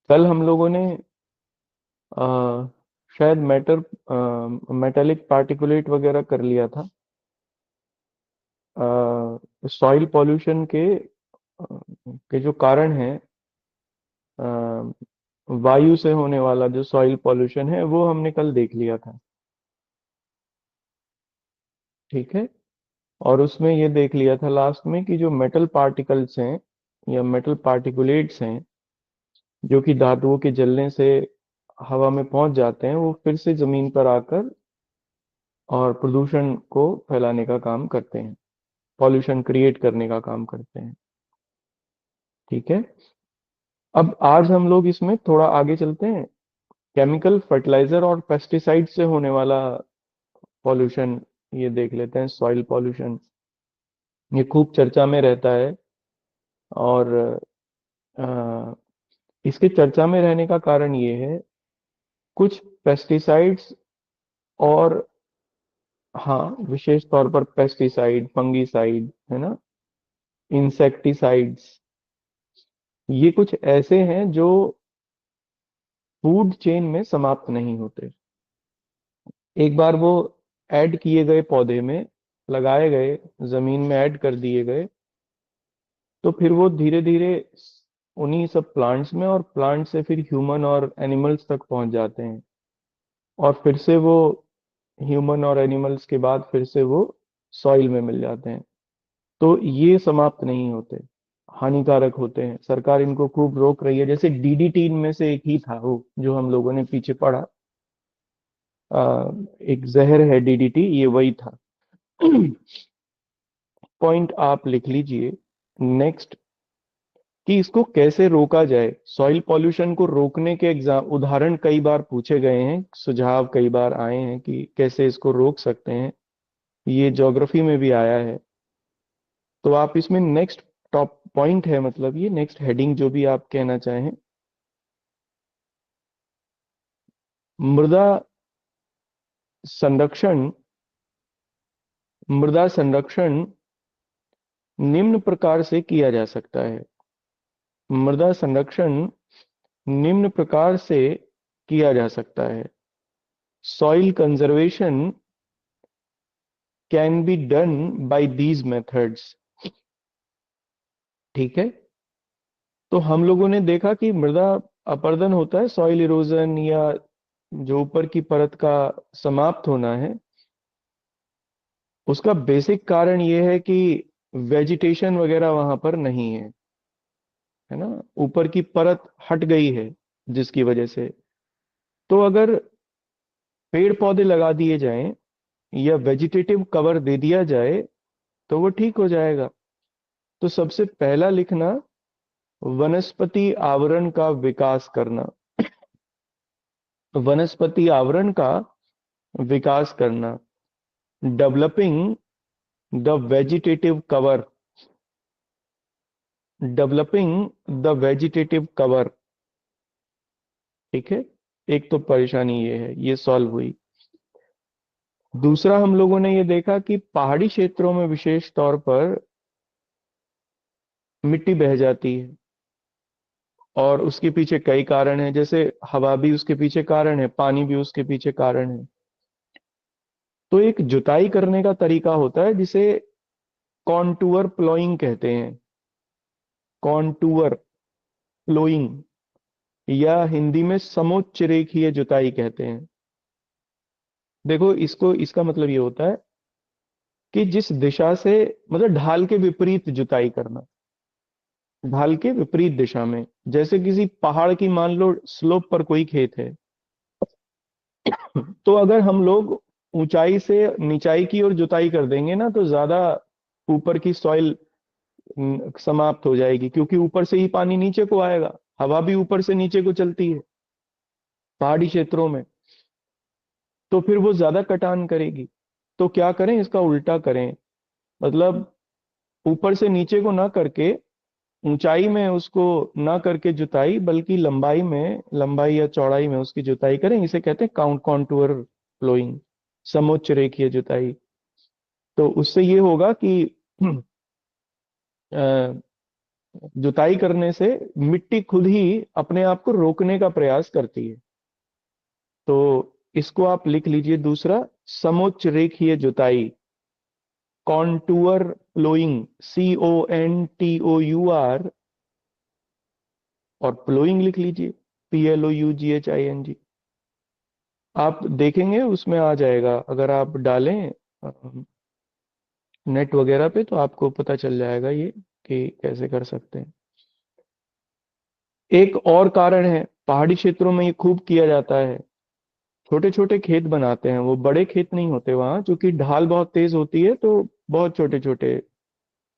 कल हम लोगों ने अ, शायद मेटेलिक पार्टिकुलेट वगैरह कर लिया था। सॉइल पॉल्यूशन के जो कारण है, वायु से होने वाला जो सॉइल पॉल्यूशन है वो हमने कल देख लिया था। ठीक है। और उसमें ये देख लिया था लास्ट में कि जो मेटल पार्टिकल्स हैं या मेटल पार्टिकुलेट्स हैं जो कि धातुओं के जलने से हवा में पहुंच जाते हैं, वो फिर से जमीन पर आकर और प्रदूषण को फैलाने का काम करते हैं, पॉल्यूशन क्रिएट करने का काम करते हैं। ठीक है। अब आज हम लोग इसमें थोड़ा आगे चलते हैं। केमिकल फर्टिलाइजर और पेस्टिसाइड से होने वाला पॉल्यूशन ये देख लेते हैं, सॉइल पॉल्यूशन। ये खूब चर्चा में रहता है। और अ, इसके चर्चा में रहने का कारण ये है, कुछ पेस्टिसाइड्स और, हाँ, विशेष तौर पर पेस्टिसाइड, फंगीसाइड, है ना, इंसेक्टिसाइड्स, ये कुछ ऐसे हैं जो फूड चेन में समाप्त नहीं होते। एक बार वो ऐड किए गए पौधे में, लगाए गए, जमीन में ऐड कर दिए गए, तो फिर वो धीरे धीरे उन्हीं सब प्लांट्स में, और प्लांट से फिर ह्यूमन और एनिमल्स तक पहुंच जाते हैं। और फिर से वो ह्यूमन और एनिमल्स के बाद फिर से वो सॉइल में मिल जाते हैं। तो ये समाप्त नहीं होते, हानिकारक होते हैं। सरकार इनको खूब रोक रही है। जैसे डीडीटी इनमें से एक ही था, वो जो हम लोगों ने पीछे पढ़ा। एक जहर है डीडीटी, ये वही था। पॉइंट आप लिख लीजिए नेक्स्ट, कि इसको कैसे रोका जाए। सॉइल पॉल्यूशन को रोकने के एग्जाम उदाहरण कई बार पूछे गए हैं, सुझाव कई बार आए हैं कि कैसे इसको रोक सकते हैं। ये ज्योग्राफी में भी आया है। तो आप इसमें नेक्स्ट टॉप पॉइंट है, मतलब ये नेक्स्ट हेडिंग जो भी आप कहना चाहें, मृदा संरक्षण। मृदा संरक्षण निम्न प्रकार से किया जा सकता है। मृदा संरक्षण निम्न प्रकार से किया जा सकता है। Soil conservation can be done by these methods. ठीक है। तो हम लोगों ने देखा कि मृदा अपरदन होता है, सॉइल इरोजन, या जो ऊपर की परत का समाप्त होना है, उसका बेसिक कारण ये है कि वेजिटेशन वगैरह वहां पर नहीं है ना, ऊपर की परत हट गई है, जिसकी वजह से। तो अगर पेड़ पौधे लगा दिए जाएं या वेजिटेटिव कवर दे दिया जाए तो वो ठीक हो जाएगा। तो सबसे पहला लिखना, वनस्पति आवरण का विकास करना। वनस्पति आवरण का विकास करना, developing the vegetative cover. Developing the vegetative cover. ठीक है। एक तो परेशानी ये है, ये सॉल्व हुई। दूसरा, हम लोगों ने ये देखा कि पहाड़ी क्षेत्रों में विशेष तौर पर मिट्टी बह जाती है, और उसके पीछे कई कारण हैं। जैसे हवा भी उसके पीछे कारण है, पानी भी उसके पीछे कारण है। तो एक जुताई करने का तरीका होता है जिसे कॉन्टूअर प्लोइंग कहते हैं। कॉन्टूअर प्लोइंग, या हिंदी में समोच्च रेखीय जुताई कहते हैं। देखो, इसको इसका मतलब ये होता है कि जिस दिशा से, मतलब ढाल के विपरीत जुताई करना। ढाल के विपरीत दिशा में, जैसे किसी पहाड़ की मान लो स्लोप पर कोई खेत है, तो अगर हम लोग ऊंचाई से निचाई की ओर जुताई कर देंगे ना, तो ज्यादा ऊपर की सॉइल समाप्त हो जाएगी, क्योंकि ऊपर से ही पानी नीचे को आएगा। हवा भी ऊपर से नीचे को चलती है पहाड़ी क्षेत्रों में, तो फिर वो ज्यादा कटान करेगी। तो क्या करें, इसका उल्टा करें। मतलब ऊपर से नीचे को ना करके, ऊंचाई में उसको ना करके जुताई, बल्कि लंबाई में, लंबाई या चौड़ाई में उसकी जुताई करें। इसे कहते हैं कॉन्टूर फ्लोइंग, समोच्च रेखीय जुताई। तो उससे ये होगा कि जुताई करने से मिट्टी खुद ही अपने आप को रोकने का प्रयास करती है। तो इसको आप लिख लीजिए दूसरा, समोच्च रेखीय जुताई, कॉन्टूअर प्लोइंग, CONTOUR, और प्लोइंग लिख लीजिए, PLOUGHING। आप देखेंगे उसमें आ जाएगा, अगर आप डालें नेट वगैरह पे तो आपको पता चल जाएगा ये कि कैसे कर सकते हैं। एक और कारण है, पहाड़ी क्षेत्रों में ये खूब किया जाता है, छोटे छोटे खेत बनाते हैं, वो बड़े खेत नहीं होते वहां, क्योंकि ढाल बहुत तेज होती है, तो बहुत छोटे छोटे,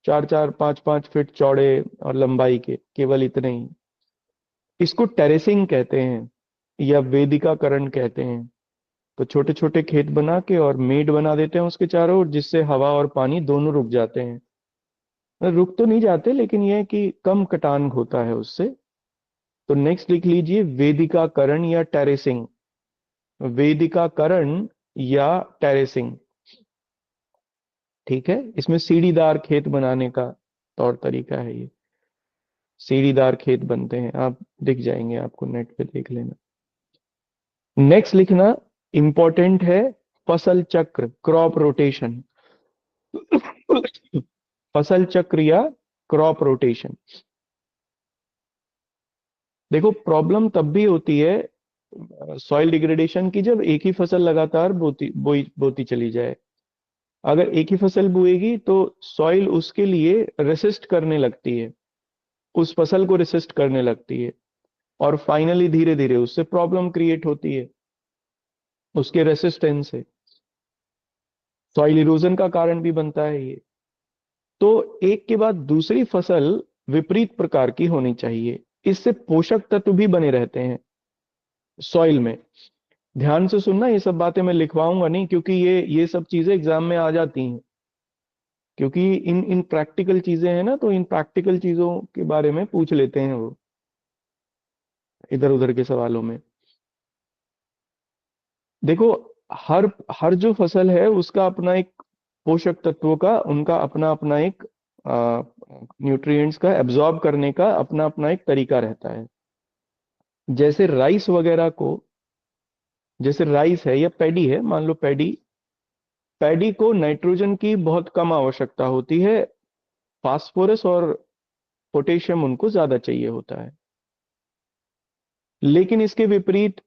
4-4 5-5 फीट चौड़े और लंबाई के, केवल इतने ही। इसको टेरेसिंग कहते हैं या वेदिकाकरण कहते हैं। तो छोटे छोटे खेत बना के और मेड बना देते हैं उसके चारों ओर, जिससे हवा और पानी दोनों रुक जाते हैं। रुक तो नहीं जाते, लेकिन यह है कि कम कटान होता है उससे। तो नेक्स्ट लिख लीजिए, वेदिकाकरण या टेरेसिंग, वेदिकाकरण या टेरेसिंग। ठीक है, इसमें सीढ़ीदार खेत बनाने का तौर तरीका है ये, सीढ़ीदार खेत बनते हैं, आप दिख जाएंगे, आपको नेट पे देख लेना। नेक्स्ट लिखना इंपॉर्टेंट है, फसल चक्र, क्रॉप रोटेशन। फसल चक्र या क्रॉप रोटेशन। देखो, प्रॉब्लम तब भी होती है सॉइल डिग्रेडेशन की, जब एक ही फसल लगातार बोती बोई बोती चली जाए। अगर एक ही फसल बोएगी तो सॉइल उसके लिए रेसिस्ट करने लगती है, उस फसल को रेसिस्ट करने लगती है, और फाइनली धीरे धीरे उससे प्रॉब्लम क्रिएट होती है, उसके रेसिस्टेंस से सॉइल इरोजन का कारण भी बनता है ये। तो एक के बाद दूसरी फसल विपरीत प्रकार की होनी चाहिए, इससे पोषक तत्व भी बने रहते हैं सॉइल में। ध्यान से सुनना, ये सब बातें मैं लिखवाऊंगा नहीं, क्योंकि ये सब चीजें एग्जाम में आ जाती हैं, क्योंकि इन इन प्रैक्टिकल चीजें हैं ना, तो इन प्रैक्टिकल चीजों के बारे में पूछ लेते हैं वो इधर उधर के सवालों में। देखो, हर हर जो फसल है उसका अपना एक पोषक तत्वों का, उनका अपना अपना एक न्यूट्रिएंट्स का एब्जॉर्ब करने का अपना अपना एक तरीका रहता है। जैसे राइस वगैरह को, जैसे राइस है या पैडी है, मान लो पैडी, पैडी को नाइट्रोजन की बहुत कम आवश्यकता होती है, फास्फोरस और पोटेशियम उनको ज्यादा चाहिए होता है। लेकिन इसके विपरीत,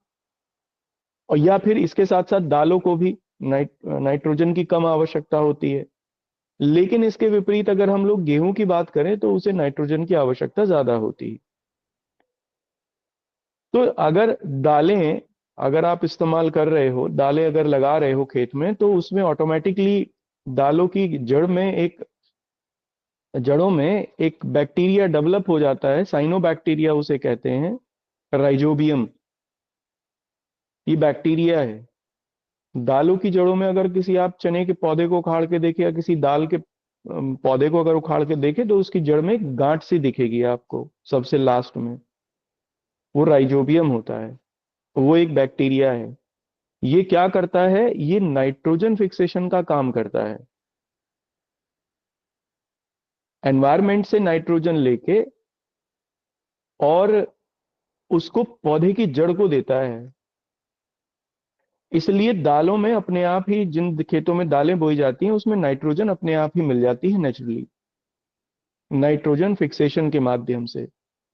और या फिर इसके साथ साथ दालों को भी नाइट्रोजन की कम आवश्यकता होती है। लेकिन इसके विपरीत अगर हम लोग गेहूं की बात करें तो उसे नाइट्रोजन की आवश्यकता ज्यादा होती है। तो अगर दालें, अगर आप इस्तेमाल कर रहे हो, दालें अगर लगा रहे हो खेत में, तो उसमें ऑटोमेटिकली दालों की जड़ों में एक बैक्टीरिया डेवलप हो जाता है, साइनोबैक्टीरिया उसे कहते हैं, राइजोबियम। ये बैक्टीरिया है। दालों की जड़ों में अगर किसी आप चने के पौधे को उखाड़ के देखे, या किसी दाल के पौधे को अगर उखाड़ के देखे, तो उसकी जड़ में एक गांठ सी दिखेगी आपको सबसे लास्ट में, वो राइजोबियम होता है। वो एक बैक्टीरिया है। ये क्या करता है, ये नाइट्रोजन फिक्सेशन का काम करता है। एनवायरमेंट से नाइट्रोजन लेके और उसको पौधे की जड़ को देता है। इसलिए दालों में अपने आप ही, जिन खेतों में दालें बोई जाती हैं उसमें नाइट्रोजन अपने आप ही मिल जाती है नेचुरली, नाइट्रोजन फिक्सेशन के माध्यम से।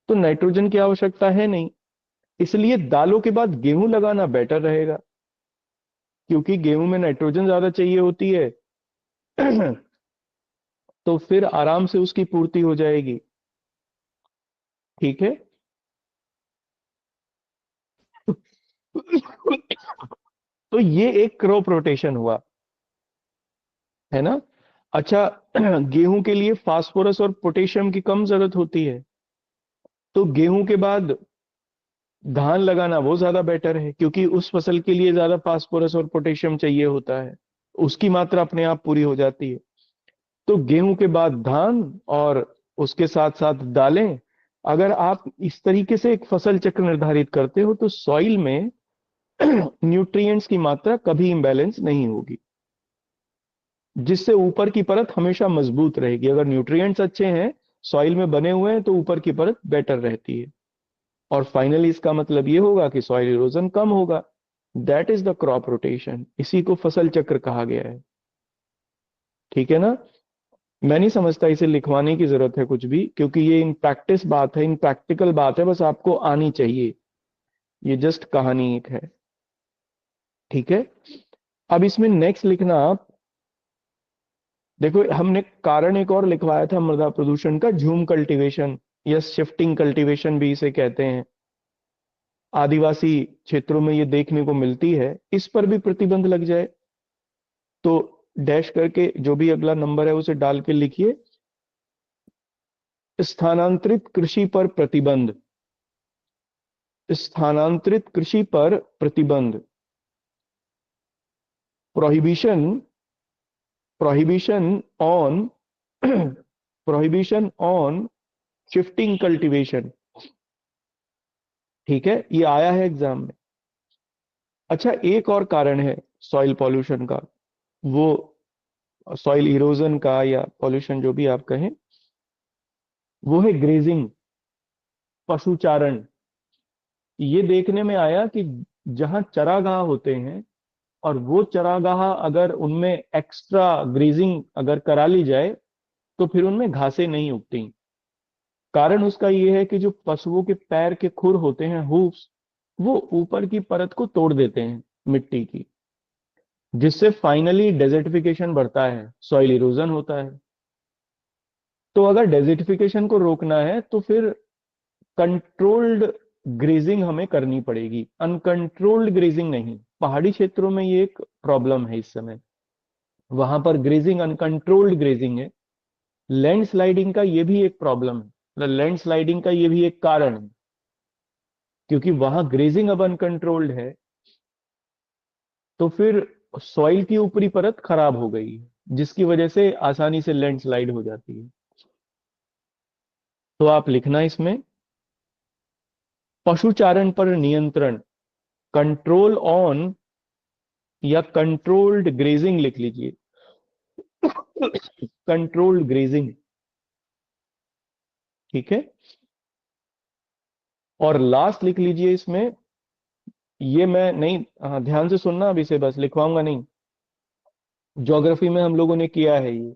तो नाइट्रोजन की आवश्यकता है नहीं, इसलिए दालों के बाद गेहूं लगाना बेटर रहेगा, क्योंकि गेहूं में नाइट्रोजन ज्यादा चाहिए होती है। तो फिर आराम से उसकी पूर्ति हो जाएगी। ठीक है। तो ये एक क्रॉप रोटेशन हुआ, है ना। अच्छा, गेहूं के लिए फास्फोरस और पोटेशियम की कम जरूरत होती है, तो गेहूं के बाद धान लगाना वो ज्यादा बेटर है, क्योंकि उस फसल के लिए ज्यादा फास्फोरस और पोटेशियम चाहिए होता है, उसकी मात्रा अपने आप पूरी हो जाती है। तो गेहूं के बाद धान, और उसके साथ साथ दालें। अगर आप इस तरीके से एक फसल चक्र निर्धारित करते हो, तो सॉइल में न्यूट्रिएंट्स की मात्रा कभी इंबैलेंस नहीं होगी, जिससे ऊपर की परत हमेशा मजबूत रहेगी। अगर न्यूट्रिएंट्स अच्छे हैं, सॉइल में बने हुए हैं तो ऊपर की परत बेटर रहती है, और फाइनली इसका मतलब ये होगा कि सॉइल इरोजन कम होगा। That is the crop rotation, इसी को फसल चक्र कहा गया है। ठीक है ना? मैं नहीं समझता इसे लिखवाने की जरूरत है कुछ भी, क्योंकि ये इन प्रैक्टिस बात है, इन प्रैक्टिकल बात है, बस आपको आनी चाहिए। ये जस्ट कहानी एक है। ठीक है, अब इसमें नेक्स्ट लिखना आप। देखो हमने कारण एक और लिखवाया था मृदा प्रदूषण का, झूम कल्टीवेशन या शिफ्टिंग कल्टीवेशन भी इसे कहते हैं। आदिवासी क्षेत्रों में ये देखने को मिलती है। इस पर भी प्रतिबंध लग जाए तो डैश करके जो भी अगला नंबर है उसे डाल के लिखिए, स्थानांतरित कृषि पर प्रतिबंध। स्थानांतरित कृषि पर प्रतिबंध, prohibition, prohibition on prohibition on shifting cultivation. ठीक है, ये आया है एग्जाम में। अच्छा, एक और कारण है सॉइल पॉल्यूशन का, वो सॉइल इरोजन का या पॉल्यूशन जो भी आप कहें, वो है ग्रेजिंग, पशुचारण। ये देखने में आया कि जहां चरागाह होते हैं और वो चरागाह अगर उनमें एक्स्ट्रा ग्रेजिंग अगर करा ली जाए तो फिर उनमें घासें नहीं उगती। कारण उसका ये है कि जो पशुओं के पैर के खुर होते हैं, हूफ्स, वो ऊपर की परत को तोड़ देते हैं मिट्टी की, जिससे फाइनली डेजर्टिफिकेशन बढ़ता है, सॉइल इरोजन होता है। तो अगर डेजर्टिफिकेशन को रोकना है तो फिर कंट्रोल्ड ग्रेजिंग हमें करनी पड़ेगी, अनकंट्रोल्ड ग्रेजिंग नहीं। पहाड़ी क्षेत्रों में ये एक प्रॉब्लम है इस समय, वहां पर ग्रेजिंग अनकंट्रोल्ड ग्रेजिंग है। लैंडस्लाइडिंग का ये भी एक प्रॉब्लम है, मतलब लैंडस्लाइडिंग का ये भी एक कारण है, क्योंकि वहां ग्रेजिंग अब अनकंट्रोल्ड है, तो फिर सॉइल की ऊपरी परत खराब हो गई है, जिसकी वजह से आसानी से लैंडस्लाइड हो जाती है। तो आप लिखना इसमें, पशुचारण पर नियंत्रण, कंट्रोल ऑन या कंट्रोल्ड ग्रेजिंग लिख लीजिए। Controlled grazing. ठीक है, और लास्ट लिख लीजिए इसमें, ये मैं नहीं, हाँ ध्यान से सुनना, अब इसे बस लिखवाऊंगा नहीं, ज्योग्राफी में हम लोगों ने किया है ये।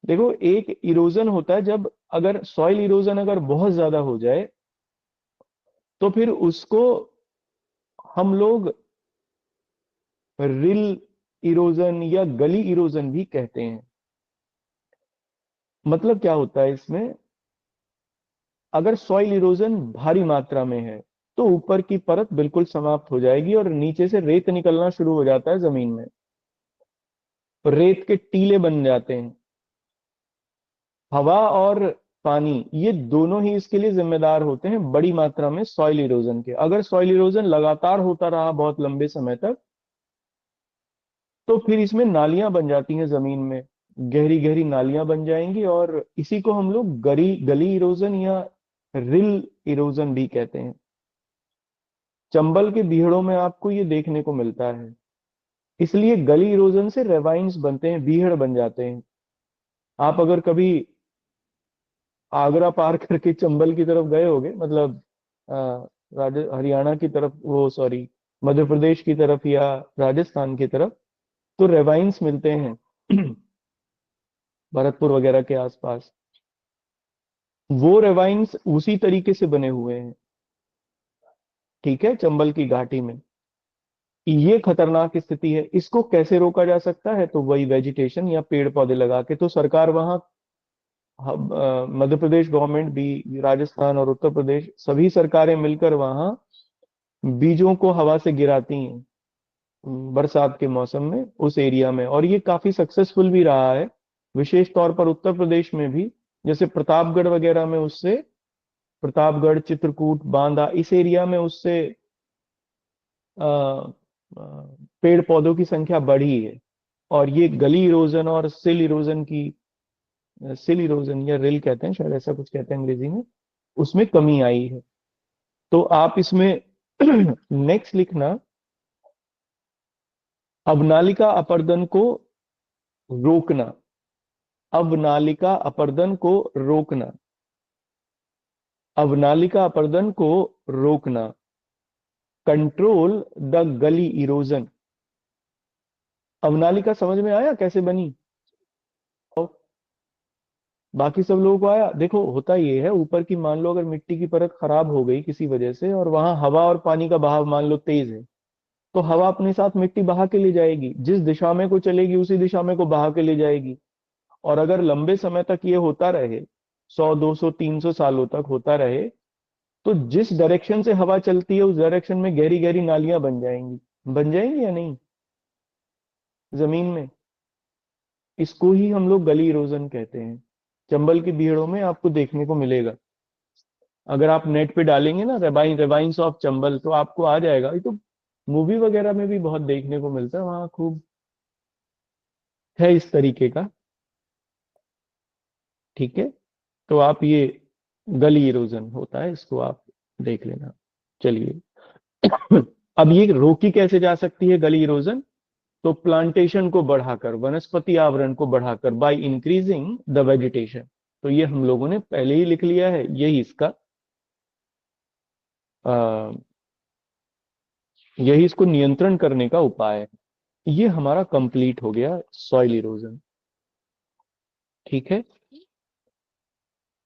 देखो, एक इरोजन होता है जब अगर सॉइल इरोजन अगर बहुत ज्यादा हो जाए तो फिर उसको हम लोग रिल इरोजन या गली इरोजन भी कहते हैं। मतलब क्या होता है इसमें, अगर सॉइल इरोजन भारी मात्रा में है तो ऊपर की परत बिल्कुल समाप्त हो जाएगी और नीचे से रेत निकलना शुरू हो जाता है जमीन में, रेत के टीले बन जाते हैं। हवा और पानी, ये दोनों ही इसके लिए जिम्मेदार होते हैं बड़ी मात्रा में सॉइल इरोजन के। अगर सॉइल इरोजन लगातार होता रहा बहुत लंबे समय तक तो फिर इसमें नालियां बन जाती हैं जमीन में, गहरी गहरी नालियां बन जाएंगी, और इसी को हम लोग गली गली इरोजन या रिल इरोजन भी कहते हैं। चंबल के बीहड़ों में आपको ये देखने को मिलता है। इसलिए गली इरोजन से रेवाइन्स बनते हैं, बीहड़ बन जाते हैं। आप अगर कभी आगरा पार करके चंबल की तरफ गए होगे, मतलब अ, हरियाणा की तरफ, वो सॉरी, मध्य प्रदेश की तरफ या राजस्थान की तरफ, तो रेवाइन्स मिलते हैं भरतपुर वगैरह के आसपास। वो रेवाइन्स उसी तरीके से बने हुए हैं। ठीक है, चंबल की घाटी में ये खतरनाक स्थिति है। इसको कैसे रोका जा सकता है? तो वही वेजिटेशन या पेड़ पौधे लगा के। तो सरकार वहां, मध्य प्रदेश गवर्नमेंट भी, राजस्थान और उत्तर प्रदेश, सभी सरकारें मिलकर वहां बीजों को हवा से गिराती हैं बरसात के मौसम में उस एरिया में, और ये काफी सक्सेसफुल भी रहा है। विशेष तौर पर उत्तर प्रदेश में भी, जैसे प्रतापगढ़ वगैरह में उससे, प्रतापगढ़, चित्रकूट, बांदा, इस एरिया में उससे अ, पेड़ पौधों की संख्या बढ़ी है। और ये गली इरोजन और सिल इरोजन की, सिल इरोजन या रिल कहते हैं शायद, ऐसा कुछ कहते हैं अंग्रेजी में, उसमें कमी आई है। तो आप इसमें नेक्स्ट लिखना, अवनालिका अपरदन को रोकना। अवनालिका अपरदन को रोकना, अवनालिका अपरदन को रोकना, कंट्रोल द गली इरोजन। अवनालिका समझ में आया कैसे बनी? बाकी सब लोगों को आया? देखो होता ये है, ऊपर की मान लो अगर मिट्टी की परत खराब हो गई किसी वजह से, और वहां हवा और पानी का बहाव मान लो तेज है, तो हवा अपने साथ मिट्टी बहा के ले जाएगी, जिस दिशा में को चलेगी उसी दिशा में को बहा के ले जाएगी। और अगर लंबे समय तक ये होता रहे, 100 200 300 सालों तक होता रहे, तो जिस डायरेक्शन से हवा चलती है उस डायरेक्शन में गहरी गहरी नालियां बन जाएंगी। बन जाएंगी या नहीं जमीन में? इसको ही हम लोग गली इरोजन कहते हैं। चंबल की बीहड़ों में आपको देखने को मिलेगा। अगर आप नेट पे डालेंगे ना रिवाइंस ऑफ चंबल, तो आपको आ जाएगा। ये तो मूवी वगैरह में भी बहुत देखने को मिलता है, वहां खूब है इस तरीके का। ठीक है, तो आप ये गली इरोजन होता है, इसको आप देख लेना। चलिए अब ये रोकी कैसे जा सकती है गली इरोजन? तो प्लांटेशन को बढ़ाकर, वनस्पति आवरण को बढ़ाकर, बाय इंक्रीजिंग द वेजिटेशन। तो ये हम लोगों ने पहले ही लिख लिया है, यही इसका यही इसको नियंत्रण करने का उपाय है। ये हमारा कंप्लीट हो गया सॉइल इरोजन। ठीक है,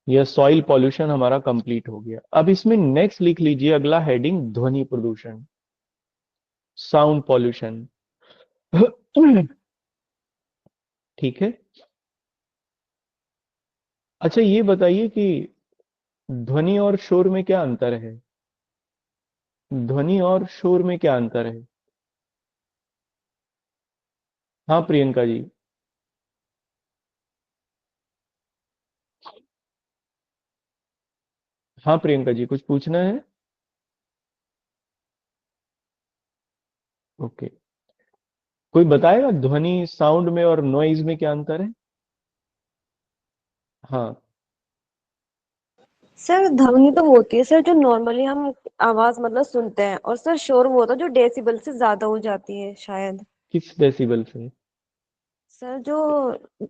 यह सॉइल पॉल्यूशन हमारा कंप्लीट हो गया। अब इसमें नेक्स्ट लिख लीजिए अगला हेडिंग, ध्वनि प्रदूषण, साउंड पॉल्यूशन। ठीक है, अच्छा ये बताइए कि ध्वनि और शोर में क्या अंतर है? ध्वनि और शोर में क्या अंतर है? हाँ प्रियंका जी। हाँ प्रियंका जी, कुछ पूछना है? ओके, कोई बताएगा ध्वनि साउंड में और नॉइज में क्या अंतर है? हाँ। सर ध्वनि तो वो होती है सर जो नॉर्मली हम आवाज मतलब सुनते हैं, और सर शोर वो होता है जो डेसिबल से ज्यादा हो जाती है शायद। किस डेसिबल से? सर जो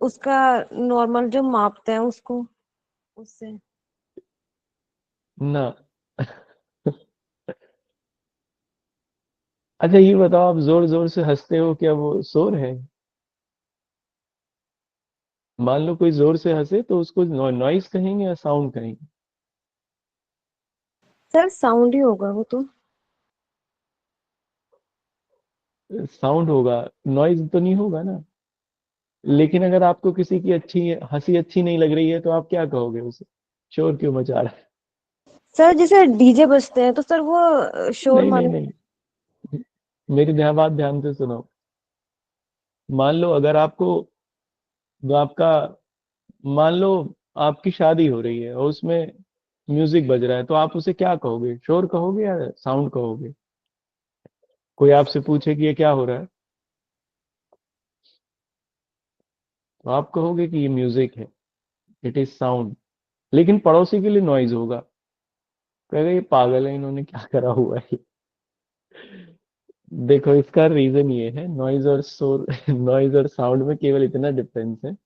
उसका नॉर्मल जो मापते हैं उसको, उससे। ना। अच्छा ये बताओ, आप जोर जोर से हंसते हो, क्या वो शोर है? मान लो कोई जोर से हंसे तो उसको नॉइस कहेंगे या साउंड कहेंगे? सर साउंड ही होगा वो तो। साउंड होगा, नॉइज तो नहीं होगा ना। लेकिन अगर आपको किसी की अच्छी हंसी अच्छी नहीं लग रही है तो आप क्या कहोगे उसे? शोर क्यों मचा रहा है? सर जैसे डीजे बजते हैं तो सर वो शोर नहीं नहीं मान। नहीं, मेरी बात ध्यान से सुनो। मान लो अगर आपको आपका मान लो आपकी शादी हो रही है और उसमें म्यूजिक बज रहा है, तो आप उसे क्या कहोगे? शोर कहोगे या साउंड कहोगे? कोई आपसे पूछे कि ये क्या हो रहा है, तो आप कहोगे कि ये म्यूजिक है, इट इज साउंड। लेकिन पड़ोसी के लिए नॉइज होगा, कहेगा ये पागल है, इन्होंने क्या करा हुआ है। देखो इसका रीजन ये है, नॉइज और शोर नॉइज और साउंड में केवल इतना डिफरेंस है,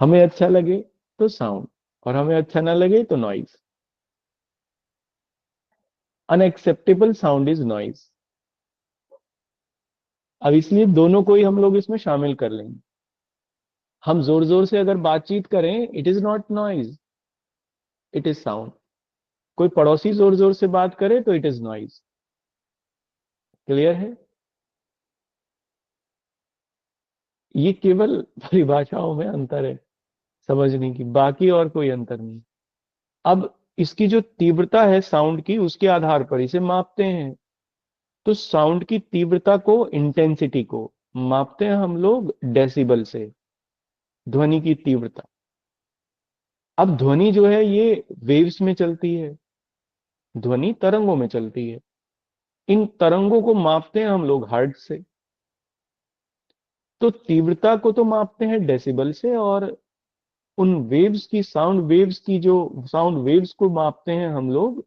हमें अच्छा लगे तो साउंड, और हमें अच्छा ना लगे तो noise. Unacceptable sound is noise. अब इसलिए दोनों को ही हम लोग इसमें शामिल कर लेंगे। हम जोर जोर से अगर बातचीत करें, it is not noise, it is sound. कोई पड़ोसी जोर जोर से बात करे तो इट इज नॉइज। क्लियर है? ये केवल परिभाषाओं में अंतर है समझने की, बाकी और कोई अंतर नहीं। अब इसकी जो तीव्रता है साउंड की, उसके आधार पर इसे मापते हैं। तो साउंड की तीव्रता को, इंटेंसिटी को मापते हैं हम लोग डेसिबल से, ध्वनि की तीव्रता। अब ध्वनि जो है ये वेव्स में चलती है, ध्वनि तरंगों में चलती है। इन तरंगों को मापते हैं हम लोग हर्ट्ज से। तो तीव्रता को तो मापते हैं डेसिबल से, और उन वेव्स की, साउंड वेव्स की, जो साउंड वेव्स को मापते हैं हम लोग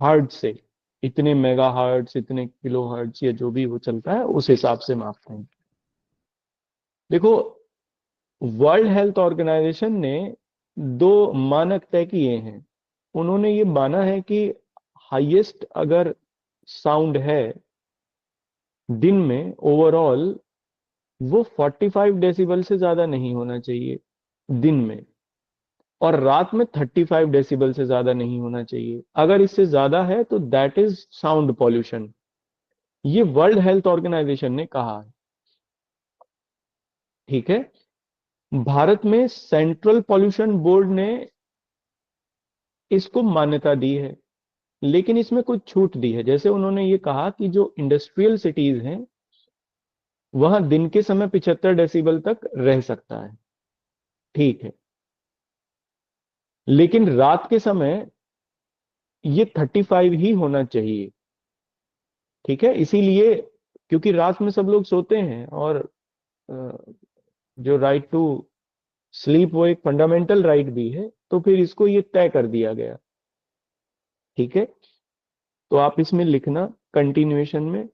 हर्ट्ज से। इतने मेगा हर्ट्ज, इतने किलो हर्ट्ज, या जो भी वो चलता है उस हिसाब से मापते हैं। देखो वर्ल्ड हेल्थ ऑर्गेनाइजेशन ने दो मानक तय किए हैं। उन्होंने ये माना है कि हाईएस्ट अगर साउंड है दिन में ओवरऑल, वो 45 डेसिबल से ज्यादा नहीं होना चाहिए दिन में, और रात में 35 डेसिबल से ज्यादा नहीं होना चाहिए। अगर इससे ज्यादा है तो दैट इज साउंड पॉल्यूशन। ये वर्ल्ड हेल्थ ऑर्गेनाइजेशन ने कहा है। ठीक है। भारत में सेंट्रल पॉल्यूशन बोर्ड ने इसको मान्यता दी है, लेकिन इसमें कुछ छूट दी है। जैसे उन्होंने ये कहा कि जो इंडस्ट्रियल सिटीज हैं वहां दिन के समय 75 डेसिबल तक रह सकता है, ठीक है, लेकिन रात के समय ये 35 ही होना चाहिए। ठीक है, इसीलिए क्योंकि रात में सब लोग सोते हैं, और अ, जो राइट टू स्लीप वो एक फंडामेंटल राइट भी है, तो फिर इसको ये तय कर दिया गया। ठीक है, तो आप इसमें लिखना कंटिन्यूएशन में